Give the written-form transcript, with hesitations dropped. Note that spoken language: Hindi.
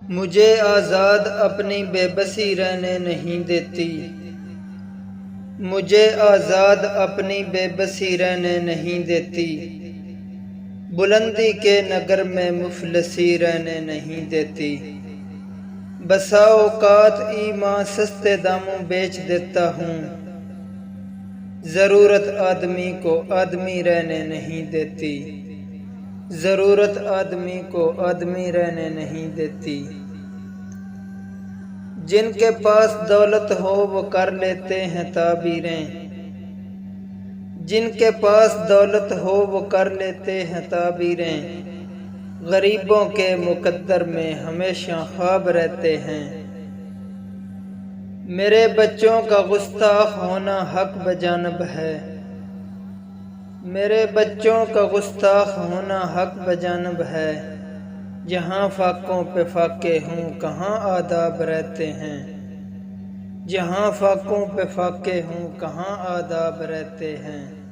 मुझे आज़ाद अपनी बेबसी रहने नहीं देती। मुझे आज़ाद अपनी बेबसी रहने नहीं देती। बुलंदी के नगर में मुफलसी रहने नहीं देती। बसा औकात ईमान सस्ते दामों बेच देता हूँ। ज़रूरत आदमी को आदमी रहने नहीं देती। ज़रूरत आदमी को आदमी रहने नहीं देती। जिनके पास दौलत हो वो कर लेते हैं ताबीरें। जिनके पास दौलत हो वो कर लेते हैं ताबीरें। गरीबों के मुकद्दर में हमेशा ख्वाब रहते हैं। मेरे बच्चों का गुस्ताख होना हक बजानब है। मेरे बच्चों का गुस्ताख होना हक बजानब है। जहाँ फाकों पे फाके हों कहाँ आदाब रहते हैं। जहाँ फाकों पे फाके हों कहाँ आदाब रहते हैं।